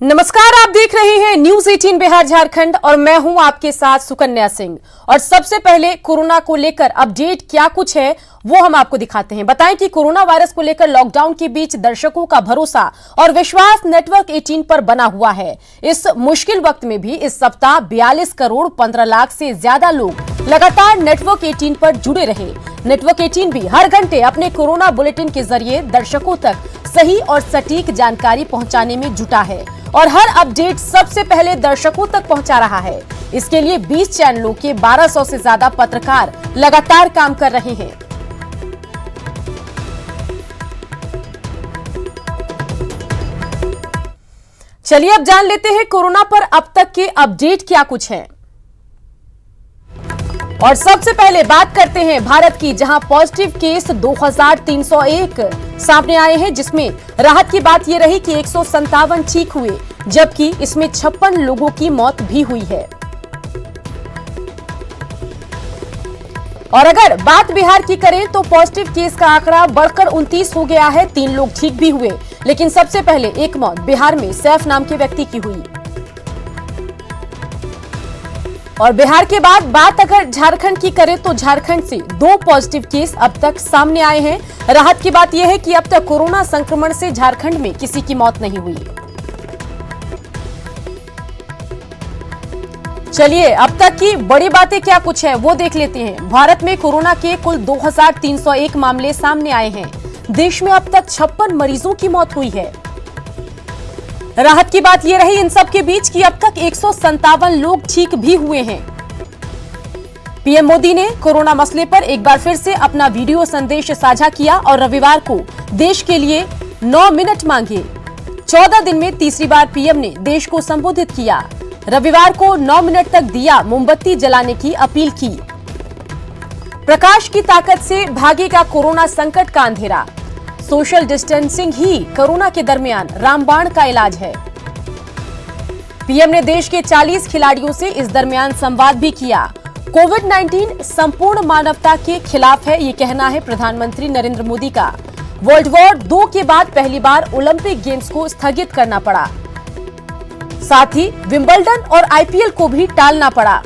नमस्कार, आप देख रहे हैं न्यूज 18 बिहार झारखंड और मैं हूं आपके साथ सुकन्या सिंह। और सबसे पहले कोरोना को लेकर अपडेट क्या कुछ है वो हम आपको दिखाते हैं। बताएं कि कोरोना वायरस को लेकर लॉकडाउन के बीच दर्शकों का भरोसा और विश्वास नेटवर्क 18 पर बना हुआ है। इस मुश्किल वक्त में भी इस सप्ताह 42 करोड़ 15 लाख से ज्यादा लोग लगातार नेटवर्क 18 पर जुड़े रहे। नेटवर्क 18 भी हर घंटे अपने कोरोना बुलेटिन के जरिए दर्शकों तक सही और सटीक जानकारी पहुंचाने में जुटा है और हर अपडेट सबसे पहले दर्शकों तक पहुंचा रहा है। इसके लिए 20 चैनलों के 1200 से ज्यादा पत्रकार लगातार काम कर रहे हैं। चलिए अब जान लेते हैं कोरोना पर अब तक के अपडेट क्या कुछ हैं। और सबसे पहले बात करते हैं भारत की, जहां पॉजिटिव केस 2301 सामने आए हैं, जिसमें राहत की बात यह रही कि 157 ठीक हुए, जबकि इसमें 56 लोगों की मौत भी हुई है। और अगर बात बिहार की करें तो पॉजिटिव केस का आंकड़ा बढ़कर 29 हो गया है। 3 लोग ठीक भी हुए, लेकिन सबसे पहले एक मौत बिहार में सैफ नाम के व्यक्ति की हुई। और बिहार के बाद बात अगर झारखंड की करें तो झारखंड से 2 पॉजिटिव केस अब तक सामने आए हैं। राहत की बात यह है कि अब तक कोरोना संक्रमण से झारखंड में किसी की मौत नहीं हुई। चलिए अब तक की बड़ी बातें क्या कुछ है वो देख लेते हैं। भारत में कोरोना के कुल 2301 मामले सामने आए हैं। देश में अब तक 56 मरीजों की मौत हुई है। राहत की बात यह रही इन सब के बीच कि अब तक 157 लोग ठीक भी हुए हैं। पीएम मोदी ने कोरोना मसले पर एक बार फिर से अपना वीडियो संदेश साझा किया और रविवार को देश के लिए 9 मिनट मांगे। 14 दिन में तीसरी बार पीएम ने देश को संबोधित किया। रविवार को 9 मिनट तक दिया मोमबत्ती जलाने की अपील की। प्रकाश की ताकत से भागेगा कोरोना संकट का अंधेरा। सोशल डिस्टेंसिंग ही कोरोना के दरमियान रामबाण का इलाज है। पीएम ने देश के 40 खिलाड़ियों से इस दरमियान संवाद भी किया। कोविड-19 संपूर्ण मानवता के खिलाफ है, ये कहना है प्रधानमंत्री नरेंद्र मोदी का। वर्ल्ड वॉर 2 के बाद पहली बार ओलंपिक गेम्स को स्थगित करना पड़ा। साथ ही विंबलडन और आईपीएल को भी टालना पड़ा।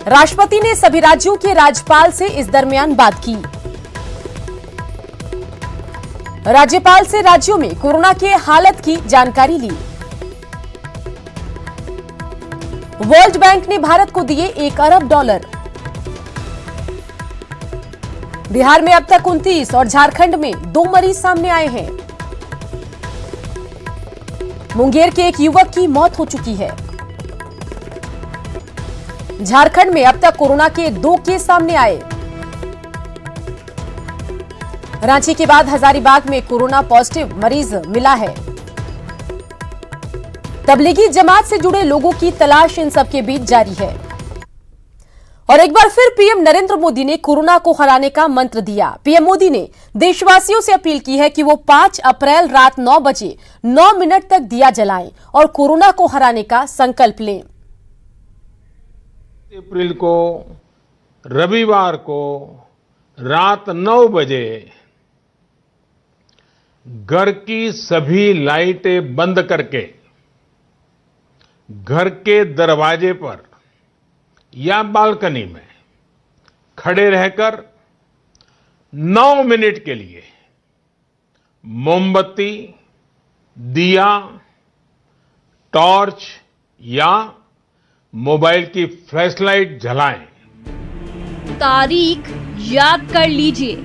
राष्ट्रपति ने सभी राज्यों के राज्यपाल से इस दरमियान बात की। राज्यपाल से राज्यों में कोरोना के हालत की जानकारी ली। वर्ल्ड बैंक ने भारत को दिए $1 अरब। बिहार में अब तक 29 और झारखंड में 2 मरीज सामने आए हैं। मुंगेर के एक युवक की मौत हो चुकी है। झारखंड में अब तक कोरोना के 2 केस सामने आए। रांची के बाद हजारीबाग में कोरोना पॉजिटिव मरीज मिला है। तबलीगी जमात से जुड़े लोगों की तलाश इन सबके बीच जारी है। और एक बार फिर पीएम नरेंद्र मोदी ने कोरोना को हराने का मंत्र दिया। पीएम मोदी ने देशवासियों से अपील की है कि वो 5 अप्रैल रात 9 बजे 9 मिनट तक दिया जलाएं और कोरोना को हराने का संकल्प लें। अप्रैल को रविवार को रात 9 बजे घर की सभी लाइटें बंद करके घर के दरवाजे पर या बालकनी में खड़े रहकर 9 मिनट के लिए मोमबत्ती, दिया, टॉर्च या मोबाइल की फ्लैशलाइट जलाएं। तारीख याद कर लीजिए,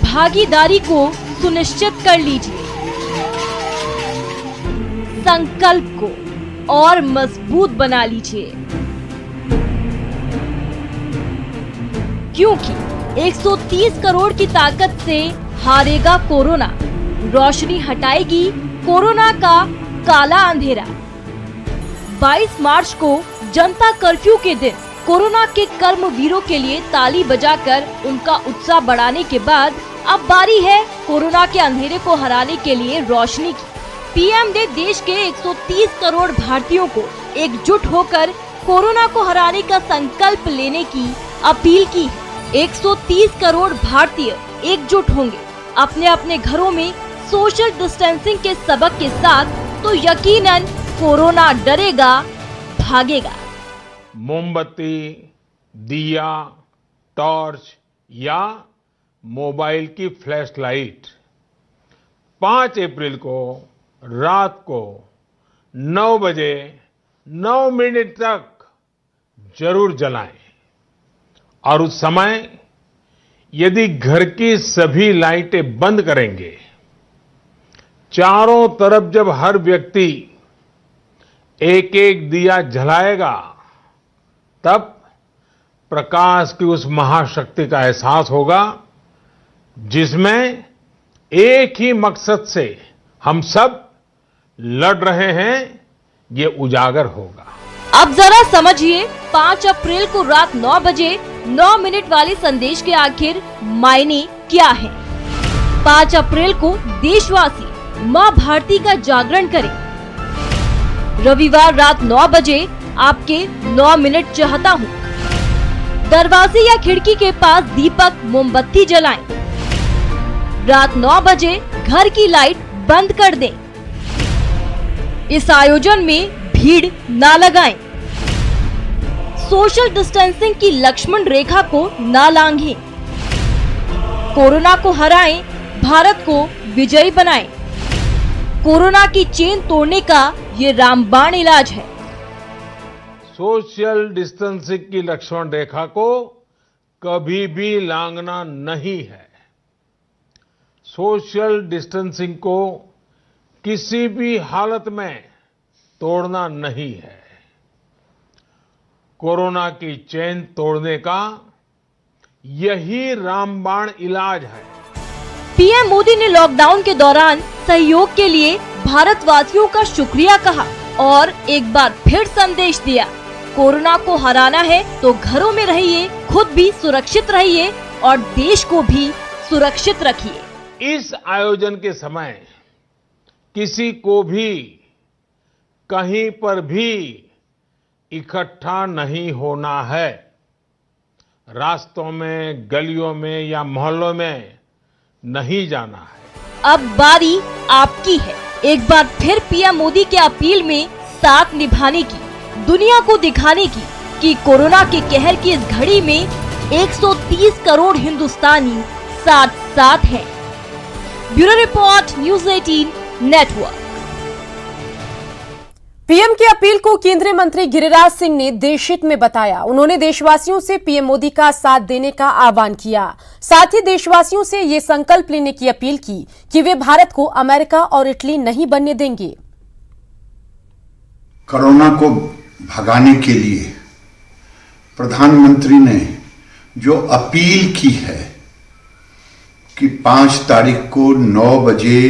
भागीदारी को सुनिश्चित कर लीजिए, संकल्प को और मजबूत बना लीजिए, क्योंकि 130 करोड़ की ताकत से हारेगा कोरोना, रोशनी हटाएगी कोरोना का काला अंधेरा। 22 मार्च को जनता कर्फ्यू के दिन कोरोना के कर्मवीरों के लिए ताली बजाकर उनका उत्साह बढ़ाने के बाद अब बारी है कोरोना के अंधेरे को हराने के लिए रोशनी की। पीएम ने देश के 130 करोड़ भारतीयों को एकजुट होकर कोरोना को हराने का संकल्प लेने की अपील की है। 130 करोड़ भारतीय एकजुट होंगे, अपने अपने घरों में सोशल डिस्टेंसिंग के सबक के साथ तो यकीनन कोरोना डरेगा, भागेगा। मोमबत्ती, दिया, टॉर्च या मोबाइल की फ्लैश लाइट 5 अप्रैल को रात को 9 बजे 9 मिनट तक जरूर जलाएं और उस समय यदि घर की सभी लाइटें बंद करेंगे, चारों तरफ जब हर व्यक्ति एक एक दिया जलाएगा, तब प्रकाश की उस महाशक्ति का एहसास होगा जिसमें एक ही मकसद से हम सब लड़ रहे हैं, ये उजागर होगा। अब जरा समझिए 5 अप्रैल को रात 9 बजे 9 मिनट वाले संदेश के आखिर मायने क्या है। 5 अप्रैल को देशवासी मां भारती का जागरण करें। रविवार रात 9 बजे आपके 9 मिनट चाहता हूँ। दरवाजे या खिड़की के पास दीपक मोमबत्ती जलाएं। रात 9 बजे घर की लाइट बंद कर दें। इस आयोजन में भीड़ ना लगाएं। सोशल डिस्टेंसिंग की लक्ष्मण रेखा को ना लांघें। कोरोना को हराएं, भारत को विजयी बनाएं। कोरोना की चेन तोड़ने का ये रामबाण इलाज है। सोशल डिस्टेंसिंग की लक्ष्मण रेखा को कभी भी लांघना नहीं है। सोशल डिस्टेंसिंग को किसी भी हालत में तोड़ना नहीं है। कोरोना की चेन तोड़ने का यही रामबाण इलाज है। पीएम मोदी ने लॉकडाउन के दौरान सहयोग के लिए भारतवासियों का शुक्रिया कहा और एक बार फिर संदेश दिया, कोरोना को हराना है तो घरों में रहिए, खुद भी सुरक्षित रहिए और देश को भी सुरक्षित रखिए। इस आयोजन के समय किसी को भी कहीं पर भी इकट्ठा नहीं होना है। रास्तों में, गलियों में या मोहल्लों में नहीं जाना है। अब बारी आपकी है। एक बार फिर पीएम मोदी के अपील में साथ निभाने की, दुनिया को दिखाने की कि कोरोना के कहर की इस घड़ी में 130 करोड़ हिंदुस्तानी साथ साथ हैं। Bureau report, news 18 network. PM की अपील को केंद्रीय मंत्री गिरिराज सिंह ने देशहित में बताया। उन्होंने देशवासियों से पीएम मोदी का साथ देने का आह्वान किया। साथ ही देशवासियों से ये संकल्प लेने की अपील की कि वे भारत को अमेरिका और इटली नहीं बनने देंगे। कोरोना को भगाने के लिए प्रधानमंत्री ने जो अपील की है कि 5 तारीख को 9 बजे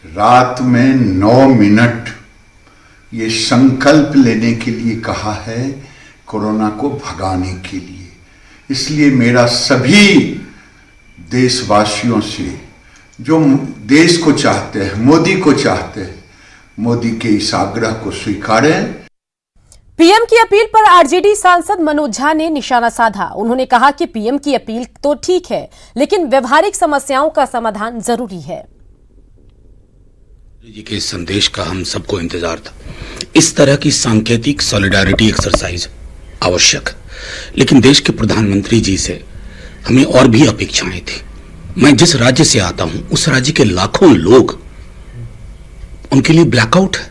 रात में 9 मिनट ये संकल्प लेने के लिए कहा है, कोरोना को भगाने के लिए। इसलिए मेरा सभी देशवासियों से, जो देश को चाहते हैं, मोदी को चाहते हैं, मोदी के इस आग्रह को स्वीकारें। पीएम की अपील पर आरजेडी सांसद मनोज झा ने निशाना साधा। उन्होंने कहा कि पीएम की अपील तो ठीक है, लेकिन व्यवहारिक समस्याओं का समाधान जरूरी है। जी के संदेश का हम सबको इंतजार था। इस तरह की सांकेतिक सॉलिडारिटी एक्सरसाइज आवश्यक, लेकिन देश के प्रधानमंत्री जी से हमें और भी अपेक्षाएं थी। मैं जिस राज्य से आता हूं, उस राज्य के लाखों लोग, उनके लिए ब्लैकआउट है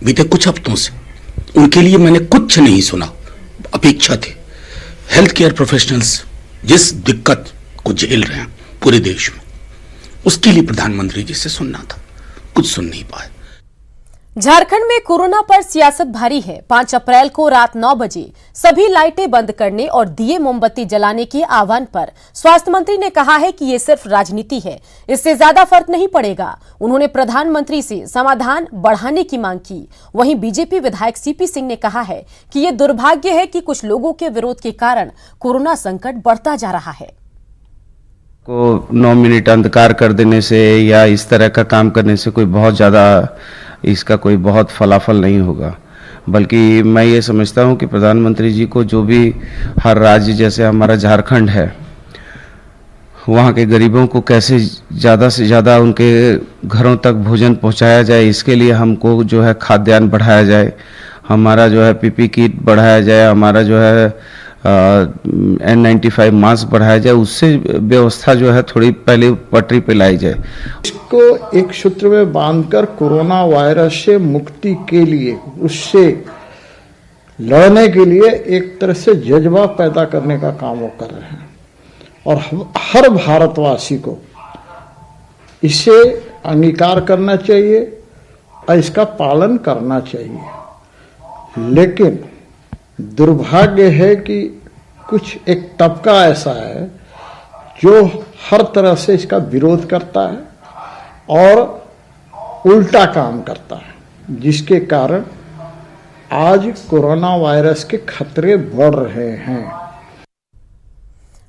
बीते कुछ हफ्तों से। उनके लिए मैंने कुछ नहीं सुना। अपेक्षा थी हेल्थ केयर प्रोफेशनल्स जिस दिक्कत को झेल रहे हैं पूरे देश में, उसके लिए प्रधानमंत्री जी से सुनना था, कुछ सुन नहीं पाए। झारखंड में कोरोना पर सियासत भारी है। 5 अप्रैल को रात 9 बजे सभी लाइटें बंद करने और दिए मोमबत्ती जलाने के आह्वान पर स्वास्थ्य मंत्री ने कहा है कि ये सिर्फ राजनीति है, इससे ज्यादा फर्क नहीं पड़ेगा। उन्होंने प्रधानमंत्री से समाधान बढ़ाने की मांग की। वहीं बीजेपी विधायक सीपी सिंह ने कहा है कि ये दुर्भाग्य है कि कुछ लोगों के विरोध के कारण कोरोना संकट बढ़ता जा रहा है। को 9 मिनट अंधकार कर देने से या इस तरह का काम करने से कोई बहुत ज़्यादा इसका कोई बहुत फलाफल नहीं होगा, बल्कि मैं ये समझता हूँ कि प्रधानमंत्री जी को जो भी हर राज्य जैसे हमारा झारखंड है वहाँ के गरीबों को कैसे ज़्यादा से ज़्यादा उनके घरों तक भोजन पहुँचाया जाए, इसके लिए हमको जो है खाद्यान्न बढ़ाया जाए, हमारा जो है पीपी किट बढ़ाया जाए, हमारा जो है N95 मास्क बढ़ाया जाए, उससे व्यवस्था जो है थोड़ी पहले पटरी पे लाई जाए। इसको एक सूत्र में बांधकर कोरोना वायरस से मुक्ति के लिए, उससे लड़ने के लिए एक तरह से जज्बा पैदा करने का काम वो कर रहे हैं और हर भारतवासी को इसे अंगीकार करना चाहिए और इसका पालन करना चाहिए। लेकिन दुर्भाग्य है कि कुछ एक तबका ऐसा है जो हर तरह से इसका विरोध करता है और उल्टा काम करता है, जिसके कारण आज कोरोना वायरस के खतरे बढ़ रहे हैं।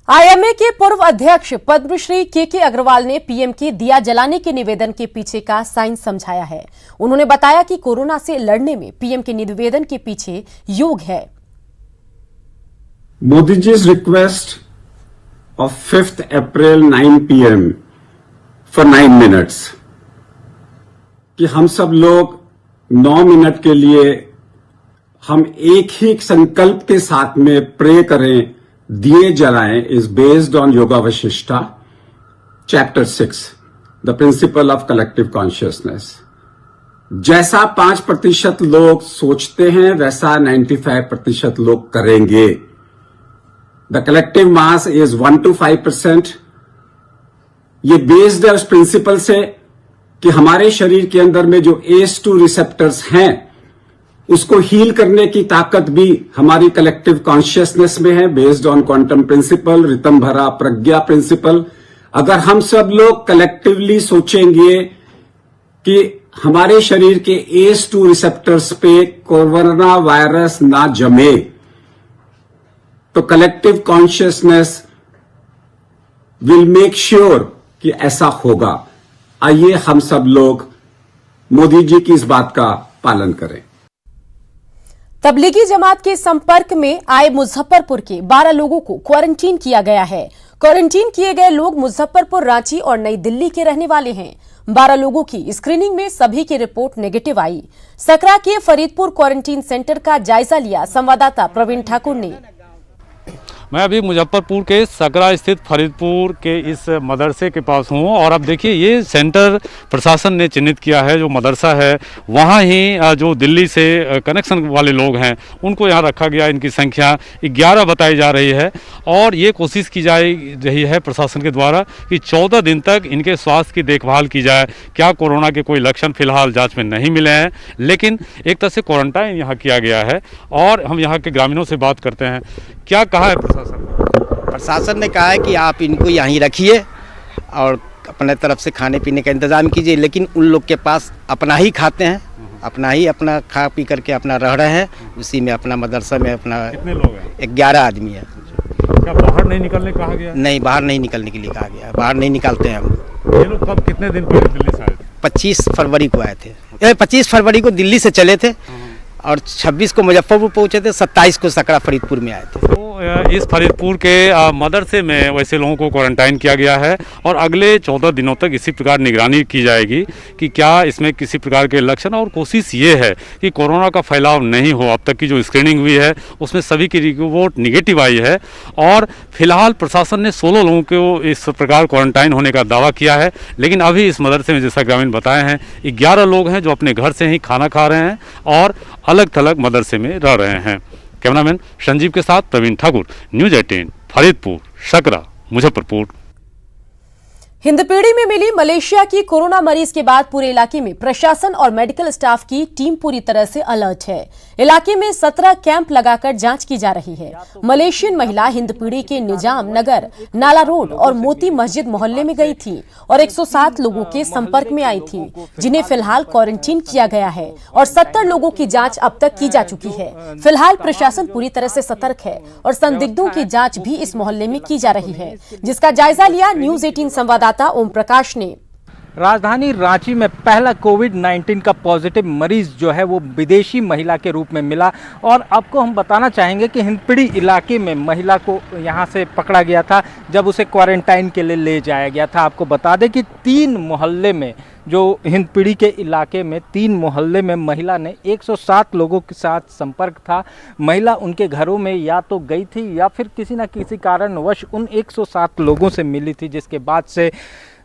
आईएमए के पूर्व अध्यक्ष पद्मश्री के अग्रवाल ने पीएम के दिया जलाने के निवेदन के पीछे का साइंस समझाया है। उन्होंने बताया कि कोरोना से लड़ने में पीएम के निवेदन के पीछे योग है। Modi ji's request of 5th April 9 PM for 9 minutes कि हम सब लोग 9 मिनट के लिए हम एक ही संकल्प के साथ में प्रे करें, दिए जलाएं, is based on yoga Vashishtha chapter 6 the principle of collective consciousness. जैसा 5% लोग सोचते हैं वैसा 95% लोग करेंगे। The collective mass is 1 to 5%। ये बेस्ड है उस प्रिंसिपल से कि हमारे शरीर के अंदर में जो ACE2 रिसेप्टर्स हैं उसको हील करने की ताकत भी हमारी कलेक्टिव कॉन्शियसनेस में है, बेस्ड ऑन क्वांटम प्रिंसिपल, रितंभरा प्रज्ञा प्रिंसिपल। अगर हम सब लोग कलेक्टिवली सोचेंगे कि हमारे शरीर के ACE2 रिसेप्टर्स पे कोरोना वायरस ना जमे, तो collective consciousness will make sure कि ऐसा होगा। आइए हम सब लोग मोदी जी की इस बात का पालन करें। तबलीगी जमात के संपर्क में आए मुजफ्फरपुर के 12 लोगों को क्वारंटीन किया गया है। क्वारंटीन किए गए लोग मुजफ्फरपुर, रांची और नई दिल्ली के रहने वाले हैं। 12 लोगों की स्क्रीनिंग में सभी की रिपोर्ट नेगेटिव आई। सकरा के फरीदपुर क्वारंटीन सेंटर का जायजा लिया संवाददाता प्रवीण ठाकुर ने। मैं अभी मुजफ्फरपुर के सकरा स्थित फरीदपुर के इस मदरसे के पास हूँ और अब देखिए ये सेंटर प्रशासन ने चिन्हित किया है। जो मदरसा है वहाँ ही जो दिल्ली से कनेक्शन वाले लोग हैं उनको यहाँ रखा गया। इनकी संख्या 11 बताई जा रही है और ये कोशिश की जा रही है प्रशासन के द्वारा कि 14 दिन तक इनके स्वास्थ्य की देखभाल की जाए। क्या कोरोना के कोई लक्षण फिलहाल जाँच में नहीं मिले हैं, लेकिन एक तरह से क्वारंटाइन यहाँ किया गया है। और हम यहाँ के ग्रामीणों से बात करते हैं, क्या कहा है प्रशासन? प्रशासन ने कहा है कि आप इनको यहीं रखिए और अपने तरफ से खाने पीने का इंतजाम कीजिए, लेकिन उन लोग के पास अपना ही खाते हैं, अपना खा पी करके अपना रह रहे हैं। उसी में अपना मदरसा में अपना। कितने लोग हैं? 11 आदमी है। क्या बाहर नहीं निकलने कहा गया? नहीं, बाहर नहीं निकलने के लिए कहा गया। बाहर नहीं निकालते हैं हम। ये लोग कब, कितने दिन पहले दिल्ली से आए थे? 25 फरवरी को आए थे। 25 फरवरी को दिल्ली से चले थे और 26 को मुजफ्फरपुर पहुंचे थे, 27 को सकरा फरीदपुर में आए थे। तो इस फरीदपुर के मदरसे में वैसे लोगों को क्वारंटाइन किया गया है और अगले 14 दिनों तक इसी प्रकार निगरानी की जाएगी कि क्या इसमें किसी प्रकार के लक्षण। और कोशिश ये है कि कोरोना का फैलाव नहीं हो। अब तक की जो स्क्रीनिंग हुई है उसमें सभी की रिपोर्ट निगेटिव आई है और फिलहाल प्रशासन ने 16 लोगों को इस प्रकार क्वारंटाइन होने का दावा किया है। लेकिन अभी इस मदरसे में जैसा ग्रामीण बताए हैं 11 लोग हैं जो अपने घर से ही खाना खा रहे हैं और अलग थलग मदरसे में रह रहे हैं। कैमरामैन संजीव के साथ प्रवीण ठाकुर, न्यूज़ 18 फरीदपुर, सकरा, मुजफ्फरपुर। हिंदपीढ़ी में मिली मलेशिया की कोरोना मरीज के बाद पूरे इलाके में प्रशासन और मेडिकल स्टाफ की टीम पूरी तरह से अलर्ट है। इलाके में 17 कैंप लगाकर जांच की जा रही है। मलेशियन महिला हिंदपीढ़ी के निजाम नगर, नाला रोड और मोती मस्जिद मोहल्ले में गई थी और 107 लोगों के संपर्क में आई थी, जिन्हें फिलहाल क्वारंटीन किया गया है और 70 लोगों की जांच अब तक की जा चुकी है। फिलहाल प्रशासन पूरी तरह से सतर्क है और संदिग्धों की जांच भी इस मोहल्ले में की जा रही है, जिसका जायजा लिया न्यूज़ 18 संवाददाता ओम प्रकाश ने। राजधानी रांची में पहला कोविड-19 का पॉजिटिव मरीज जो है वो विदेशी महिला के रूप में मिला। और आपको हम बताना चाहेंगे कि हिंदपीढ़ी इलाके में महिला को यहाँ से पकड़ा गया था जब उसे क्वारंटाइन के लिए ले जाया गया था। आपको बता दें कि 3 मोहल्ले में, जो हिंदपीढ़ी के इलाके में 3 मोहल्ले में महिला ने 107 लोगों के साथ संपर्क था। महिला उनके घरों में या तो गई थी या फिर किसी न किसी कारणवश उन 107 लोगों से मिली थी, जिसके बाद से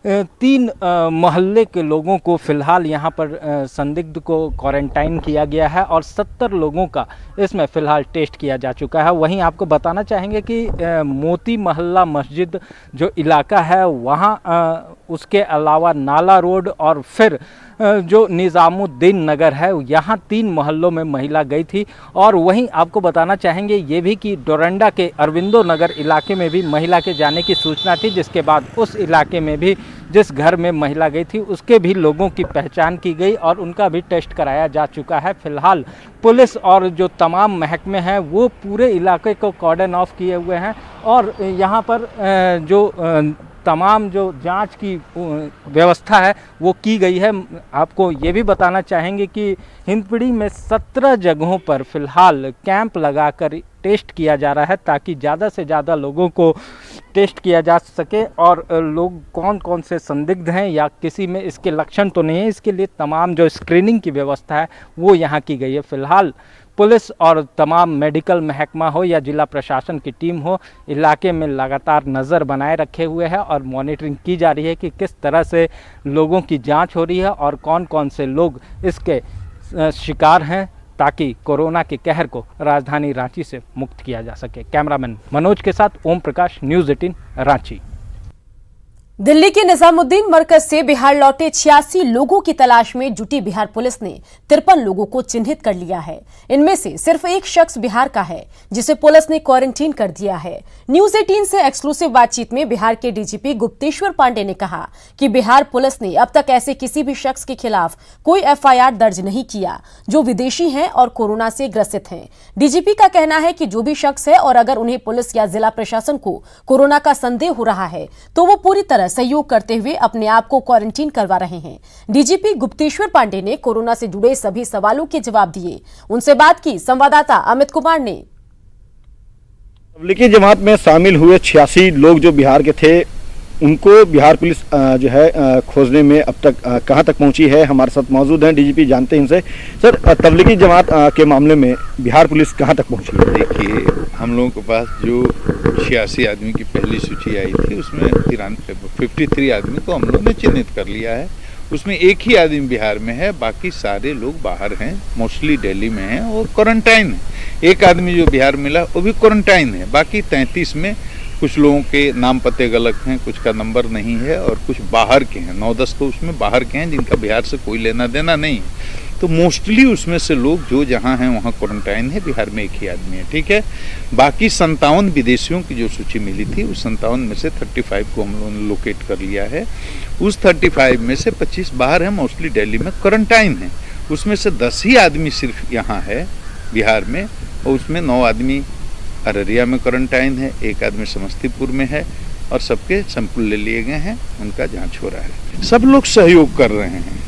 3 मोहल्ले के लोगों को फ़िलहाल यहाँ पर संदिग्ध को क्वारंटाइन किया गया है और 70 लोगों का इसमें फ़िलहाल टेस्ट किया जा चुका है। वहीं आपको बताना चाहेंगे कि मोती मोहल्ला मस्जिद जो इलाका है वहाँ उसके अलावा नाला रोड और फिर जो निज़ामुद्दीन नगर है यहाँ 3 मोहल्लों में महिला गई थी। और वहीं आपको बताना चाहेंगे ये भी कि डोरंडा के अरविंदो नगर इलाके में भी महिला के जाने की सूचना थी, जिसके बाद उस इलाके में भी जिस घर में महिला गई थी उसके भी लोगों की पहचान की गई और उनका भी टेस्ट कराया जा चुका है। फिलहाल पुलिस और जो तमाम महकमे हैं वो पूरे इलाके को कॉर्डन ऑफ किए हुए हैं और यहाँ पर जो तमाम जो जांच की व्यवस्था है वो की गई है। आपको ये भी बताना चाहेंगे कि हिंदपीढ़ी में 17 जगहों पर फ़िलहाल कैंप लगाकर टेस्ट किया जा रहा है ताकि ज़्यादा से ज़्यादा लोगों को टेस्ट किया जा सके और लोग कौन कौन से संदिग्ध हैं या किसी में इसके लक्षण तो नहीं है, इसके लिए तमाम जो स्क्रीनिंग की व्यवस्था है वो यहाँ की गई है। फ़िलहाल पुलिस और तमाम मेडिकल महकमा हो या जिला प्रशासन की टीम हो, इलाके में लगातार नज़र बनाए रखे हुए है और मॉनिटरिंग की जा रही है कि किस तरह से लोगों की जांच हो रही है और कौन कौन से लोग इसके शिकार हैं, ताकि कोरोना के कहर को राजधानी रांची से मुक्त किया जा सके। कैमरामैन मनोज के साथ ओम प्रकाश, न्यूज़ 18 रांची। दिल्ली के निजामुद्दीन मरकज से बिहार लौटे 86 लोगों की तलाश में जुटी बिहार पुलिस ने 53 लोगों को चिन्हित कर लिया है। इनमें से सिर्फ एक शख्स बिहार का है जिसे पुलिस ने क्वारंटीन कर दिया है। न्यूज़ 18 से एक्सक्लूसिव बातचीत में बिहार के डीजीपी गुप्तेश्वर पांडे ने कहा कि बिहार पुलिस ने अब तक ऐसे किसी भी शख्स के खिलाफ कोई एफआईआर दर्ज नहीं किया जो विदेशी हैं और कोरोना से ग्रसित हैं। डीजीपी का कहना है कि जो भी शख्स है और अगर उन्हें पुलिस या जिला प्रशासन को कोरोना का संदेह हो रहा है तो वो पूरी तरह सहयोग करते हुए अपने आप को क्वारंटीन करवा रहे हैं। डीजीपी गुप्तेश्वर पांडे ने कोरोना से जुड़े सभी सवालों के जवाब दिए। उनसे बात की संवाददाता अमित कुमार ने। तबलीगी जमात में शामिल हुए 86 लोग जो बिहार के थे उनको बिहार पुलिस जो है खोजने में अब तक कहां तक पहुंची है, हमारे साथ मौजूद हैं डीजीपी, जानते हैं इनसे। सर, तबलीगी जमात के मामले में बिहार पुलिस कहां तक पहुंची है? देखिए, हम लोगों के पास जो 86 आदमी की पहली सूची आई थी उसमें 53 आदमी को हम लोग ने चिन्हित कर लिया है। उसमें एक ही आदमी बिहार में है, बाकी सारे लोग बाहर हैं, मोस्टली दिल्ली में हैं और क्वारंटाइन है। एक आदमी जो बिहार मिला वो भी क्वारंटाइन है। बाकी 33 में कुछ लोगों के नाम पते गलत हैं, कुछ का नंबर नहीं है और कुछ बाहर के हैं। 9-10 तो उसमें बाहर के हैं जिनका बिहार से कोई लेना देना नहीं है। तो मोस्टली उसमें से लोग जो जहाँ हैं वहाँ क्वारंटाइन है। बिहार में एक ही आदमी है, ठीक है। बाकी 57 विदेशियों की जो सूची मिली थी उस 57 में से 35 को हम लोगों ने लोकेट कर लिया है। उस 35 में से 25 बाहर हैं, मोस्टली दिल्ली में क्वारंटाइन है। उसमें से 10 ही आदमी सिर्फ यहाँ है बिहार में और उसमें 9 आदमी अररिया में क्वारंटाइन है, एक आदमी समस्तीपुर में है और सबके सैंपल ले लिए गए हैं, उनका जांच हो रहा है। सब लोग सहयोग कर रहे हैं।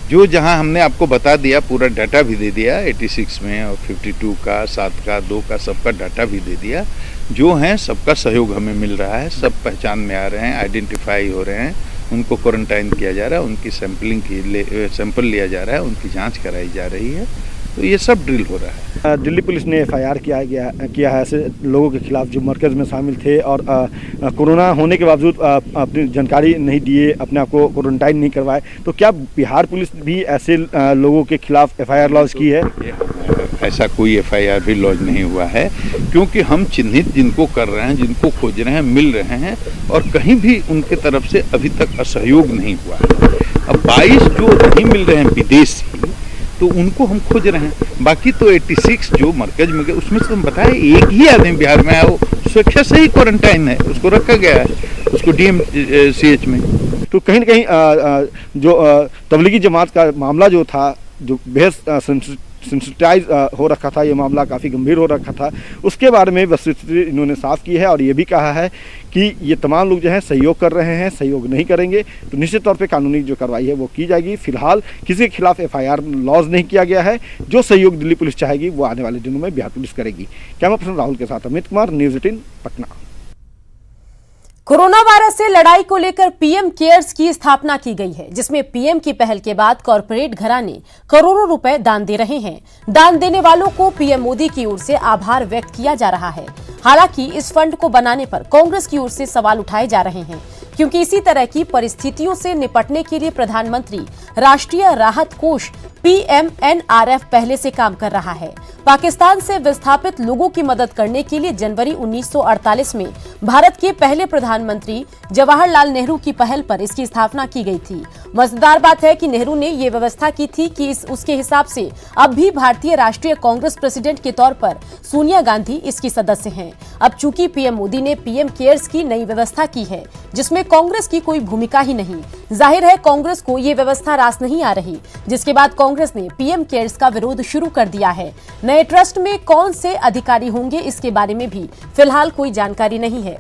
जो जहां हमने आपको बता दिया, पूरा डाटा भी दे दिया 86 में और 52 का, 7 का, 2 का, सबका डाटा भी दे दिया। जो हैं सबका सहयोग हमें मिल रहा है, सब पहचान में आ रहे हैं, आइडेंटिफाई हो रहे हैं, उनको क्वारंटाइन किया जा रहा है, उनकी सैंपल लिया जा रहा है, उनकी जाँच कराई जा रही है। तो ये सब ड्रिल हो रहा है। दिल्ली पुलिस ने एफआईआर किया है ऐसे लोगों के खिलाफ जो मरकज़ में शामिल थे और कोरोना होने के बावजूद अपनी जानकारी नहीं दिए, अपने आप को क्वारंटाइन नहीं करवाए। तो क्या बिहार पुलिस भी ऐसे लोगों के खिलाफ एफआईआर लॉन्च की है? ऐसा कोई एफआईआर भी लॉन्च नहीं हुआ है, क्योंकि हम चिन्हित जिनको कर रहे हैं, जिनको खोज रहे हैं, मिल रहे हैं और कहीं भी उनके तरफ से अभी तक असहयोग नहीं हुआ है। अब 22 जो नहीं मिल रहे हैं विदेशी, तो उनको हम खोज रहे हैं। बाकी तो 86 जो मरकज में गए उसमें से तुम बताए एक ही आदमी बिहार में आया, वो स्वेच्छा से ही क्वारंटाइन है, उसको रखा गया है, उसको DMCH में। तो कहीं न कहीं जो तबलीगी जमात का मामला जो था, जो बेहद सेंसिटाइज हो रखा था, ये मामला काफ़ी गंभीर हो रखा था, उसके बारे में वस्तुस्थिति इन्होंने साफ की है और ये भी कहा है कि ये तमाम लोग जो हैं सहयोग कर रहे हैं, सहयोग नहीं करेंगे तो निश्चित तौर पे कानूनी जो कार्रवाई है वो की जाएगी। फिलहाल किसी के खिलाफ FIR लॉन्च नहीं किया गया है। जो सहयोग दिल्ली पुलिस चाहेगी वो आने वाले दिनों में बिहार पुलिस करेगी। कैमरा पर्सन राहुल के साथ Amit Kumar, news 18 Patna. Corona virus से लड़ाई को लेकर पीएम केयर्स की स्थापना की गई है, जिसमें पीएम की पहल के बाद कॉरपोरेट घराने करोड़ों रुपए दान दे रहे हैं। दान देने वालों को पीएम मोदी की ओर से आभार व्यक्त किया जा रहा है। हालांकि इस फंड को बनाने पर कांग्रेस की ओर से सवाल उठाए जा रहे हैं, क्योंकि इसी तरह की परिस्थितियों से निपटने के लिए प्रधानमंत्री राष्ट्रीय राहत कोष PMNRF पहले से काम कर रहा है। पाकिस्तान से विस्थापित लोगों की मदद करने के लिए जनवरी 1948 में भारत के पहले प्रधानमंत्री जवाहरलाल नेहरू की पहल पर इसकी स्थापना की गई थी। मजेदार बात है कि नेहरू ने ये व्यवस्था की थी कि उसके हिसाब से अब भी भारतीय राष्ट्रीय कांग्रेस प्रेसिडेंट के तौर पर सोनिया गांधी इसकी सदस्य हैं। अब चूंकि पीएम मोदी ने पीएम केयर्स की नई व्यवस्था की है, जिसमें कांग्रेस की कोई भूमिका ही नहीं, जाहिर है कांग्रेस को ये व्यवस्था रास नहीं आ रही, जिसके बाद कांग्रेस ने पीएम केयर्स का विरोध शुरू कर दिया है। नए ट्रस्ट में कौन से अधिकारी होंगे, इसके बारे में भी फिलहाल कोई जानकारी नहीं है।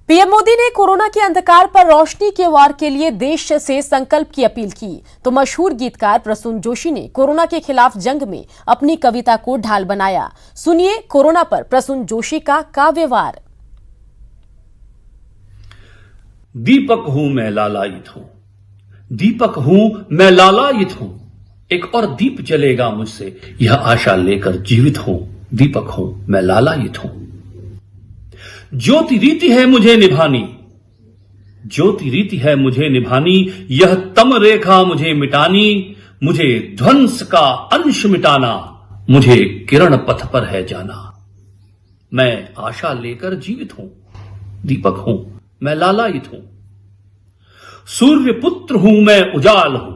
पीएम मोदी ने कोरोना के अंधकार पर रोशनी के वार के लिए देश से संकल्प की अपील की, तो मशहूर गीतकार प्रसून जोशी ने कोरोना के खिलाफ जंग में अपनी कविता को ढाल बनाया। सुनिए कोरोना पर प्रसून जोशी का काव्यवार। दीपक हूं मैं लालायित हूं, दीपक हूं मैं लालायित हूं, एक और दीप जलेगा मुझसे, यह आशा लेकर जीवित हूं, दीपक हूं मैं लालायित हूं। ज्योति रीति है मुझे निभानी, ज्योति रीति है मुझे निभानी, यह तम रेखा मुझे मिटानी, मुझे ध्वंस का अंश मिटाना, मुझे किरण पथ पर है जाना। मैं आशा लेकर जीवित हूं, दीपक हूं मैं लालायित हूं। सूर्य पुत्र हूं मैं उजाल हूं,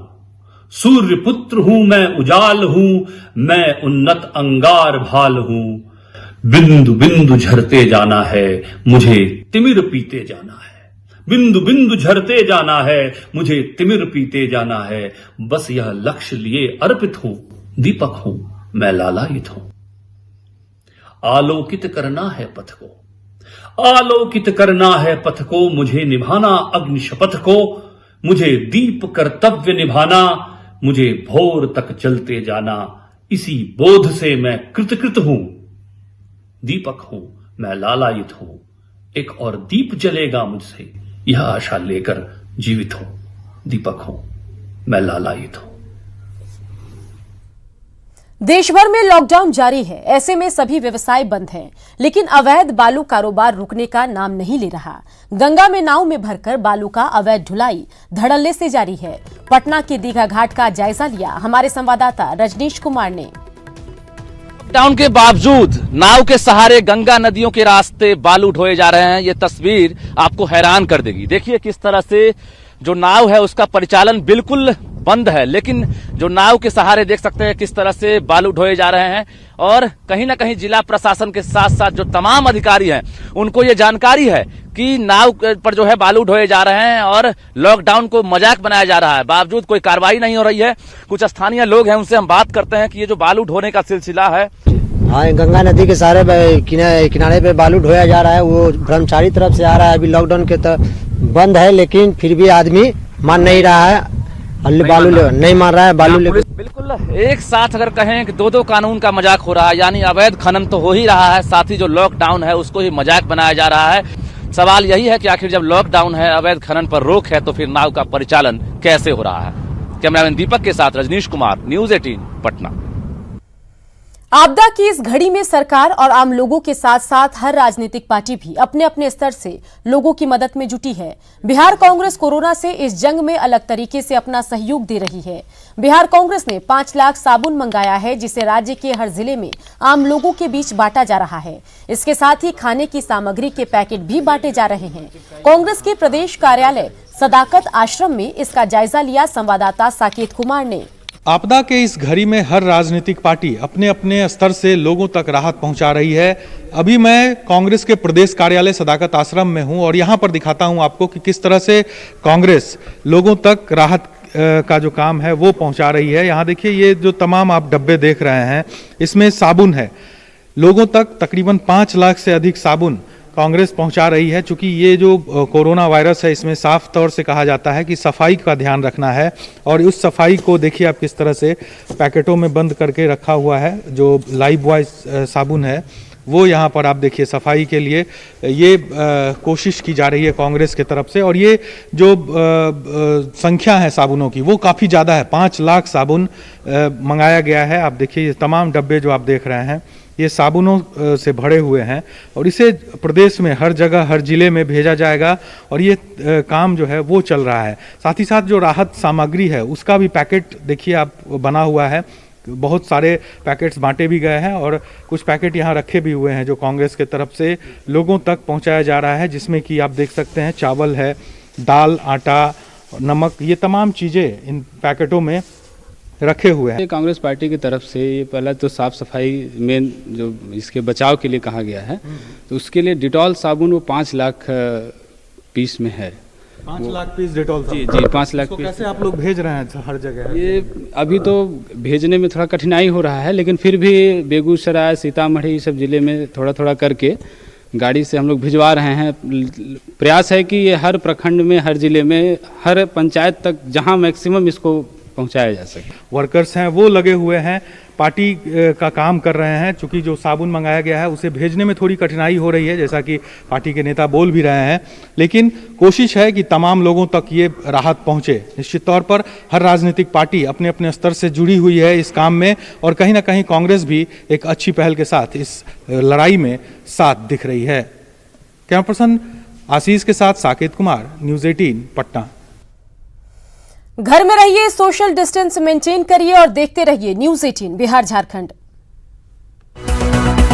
सूर्य पुत्र हूं मैं उजाल हूं, मैं उन्नत अंगार भाल हूं। बिंदु बिंदु झरते जाना है, मुझे तिमिर पीते जाना है, बिंदु बिंदु झरते जाना है, मुझे तिमिर पीते जाना है। बस यह लक्ष्य लिए अर्पित हूं, दीपक हूं मैं लालायित हूं। आलोकित करना है पथ को, आलोकित करना है पथ को, मुझे निभाना अग्नि शपथ को, मुझे दीप कर्तव्य निभाना, मुझे भोर तक चलते जाना। इसी बोध से मैं कृतकृत हूं, दीपक हूं मैं लालायित हूं, एक और दीप जलेगा मुझसे, यह आशा लेकर जीवित हूं, दीपक हूं मैं लालायित हूं। देश भर में लॉकडाउन जारी है, ऐसे में सभी व्यवसाय बंद हैं, लेकिन अवैध बालू कारोबार रुकने का नाम नहीं ले रहा। गंगा में नाव में भरकर बालू का अवैध ढुलाई धड़ल्ले से जारी है। पटना के दीघा घाट का जायजा लिया हमारे संवाददाता रजनीश कुमार ने। लॉकडाउन के बावजूद नाव के सहारे गंगा नदियों के रास्ते बालू ढोए जा रहे हैं। ये तस्वीर आपको हैरान कर देगी। देखिए किस तरह से जो नाव है उसका परिचालन बिल्कुल बंद है, लेकिन जो नाव के सहारे देख सकते हैं किस तरह से बालू ढोए जा रहे हैं। और कहीं ना कहीं जिला प्रशासन के साथ साथ जो तमाम अधिकारी हैं उनको ये जानकारी है कि नाव पर जो है बालू ढोए जा रहे हैं और लॉकडाउन को मजाक बनाया जा रहा है, बावजूद कोई कार्रवाई नहीं हो रही है। कुछ स्थानीय लोग हैं, उनसे हम बात करते हैं कि ये जो बालू ढोने का सिलसिला है। हाँ, गंगा नदी के सारे किनारे पे बालू ढोया जा रहा है, वो ब्रह्मचारी तरफ से आ रहा है। अभी लॉकडाउन के तो बंद है, लेकिन फिर भी आदमी मान नहीं रहा है, बालू नहीं मान रहा है बालू ले। बिल्कुल एक साथ अगर कहें कि दो कानून का मजाक हो रहा है, यानी अवैध खनन तो हो ही रहा है, साथ ही जो लॉकडाउन है उसको ही मजाक बनाया जा रहा है। सवाल यही है कि आखिर जब लॉकडाउन है, अवैध खनन पर रोक है, तो फिर नाव का परिचालन कैसे हो रहा है। कैमरामैन दीपक के साथ रजनीश कुमार, न्यूज़ 18 पटना। आपदा की इस घड़ी में सरकार और आम लोगों के साथ साथ हर राजनीतिक पार्टी भी अपने अपने स्तर से लोगों की मदद में जुटी है। बिहार कांग्रेस कोरोना से इस जंग में अलग तरीके से अपना सहयोग दे रही है। बिहार कांग्रेस ने 5 लाख साबुन मंगाया है, जिसे राज्य के हर जिले में आम लोगों के बीच बांटा जा रहा है। इसके साथ ही खाने की सामग्री के पैकेट भी बांटे जा रहे हैं। कांग्रेस के प्रदेश कार्यालय सदाकत आश्रम में इसका जायजा लिया संवाददाता साकेत कुमार ने। आपदा के इस घड़ी में हर राजनीतिक पार्टी अपने अपने स्तर से लोगों तक राहत पहुंचा रही है। अभी मैं कांग्रेस के प्रदेश कार्यालय सदाकत आश्रम में हूं और यहां पर दिखाता हूं आपको कि किस तरह से कांग्रेस लोगों तक राहत का जो काम है वो पहुंचा रही है। यहाँ देखिए, ये जो तमाम आप डब्बे देख रहे हैं, इसमें साबुन है। लोगों तक तकरीबन 5 लाख से अधिक साबुन कांग्रेस पहुंचा रही है। चूंकि ये जो कोरोना वायरस है, इसमें साफ तौर से कहा जाता है कि सफाई का ध्यान रखना है, और उस सफाई को देखिए आप किस तरह से पैकेटों में बंद करके रखा हुआ है। जो लाइफ बॉय साबुन है वो यहाँ पर आप देखिए सफाई के लिए ये कोशिश की जा रही है कांग्रेस की तरफ से। और ये जो संख्या है साबुनों की वो काफ़ी ज़्यादा है, 5 लाख साबुन मंगाया गया है। आप देखिए ये तमाम डब्बे जो आप देख रहे हैं ये साबुनों से भरे हुए हैं, और इसे प्रदेश में हर जगह हर जिले में भेजा जाएगा, और ये काम जो है वो चल रहा है। साथ ही साथ जो राहत सामग्री है उसका भी पैकेट देखिए आप बना हुआ है। बहुत सारे पैकेट्स बांटे भी गए हैं, और कुछ पैकेट यहाँ रखे भी हुए हैं जो कांग्रेस की तरफ से लोगों तक पहुँचाया जा रहा है, जिसमें कि आप देख सकते हैं चावल है, दाल, आटा, नमक, ये तमाम चीज़ें इन पैकेटों में रखे हुए हैं। कांग्रेस पार्टी की तरफ से ये पहला तो साफ सफाई में जो इसके बचाव के लिए कहा गया है, तो उसके लिए डिटॉल साबुन वो 5 लाख पीस में है। 5 लाख पीस डिटॉल जी 5 लाख पीस। कैसे आप लोग भेज रहे हैं हर जगह? ये अभी तो भेजने में थोड़ा कठिनाई हो रहा है, लेकिन फिर भी बेगूसराय, सीतामढ़ी सब जिले में थोड़ा थोड़ा करके गाड़ी से हम लोग भिजवा रहे हैं। प्रयास है कि ये हर प्रखंड में, हर जिले में, हर पंचायत तक जहां मैक्सिमम इसको पहुंचाया जा सके। वर्कर्स हैं वो लगे हुए हैं, पार्टी का काम कर रहे हैं। चूंकि जो साबुन मंगाया गया है उसे भेजने में थोड़ी कठिनाई हो रही है, जैसा कि पार्टी के नेता बोल भी रहे हैं, लेकिन कोशिश है कि तमाम लोगों तक ये राहत पहुंचे। निश्चित तौर पर हर राजनीतिक पार्टी अपने अपने स्तर से जुड़ी हुई है इस काम में, और कहीं ना कहीं कांग्रेस भी एक अच्छी पहल के साथ इस लड़ाई में साथ दिख रही है। कैमरा पर्सन आशीष के साथ साकेत कुमार, न्यूज़ 18 पटना। घर में रहिए, सोशल डिस्टेंस मेंटेन करिए और देखते रहिए न्यूज़ 18 बिहार झारखंड।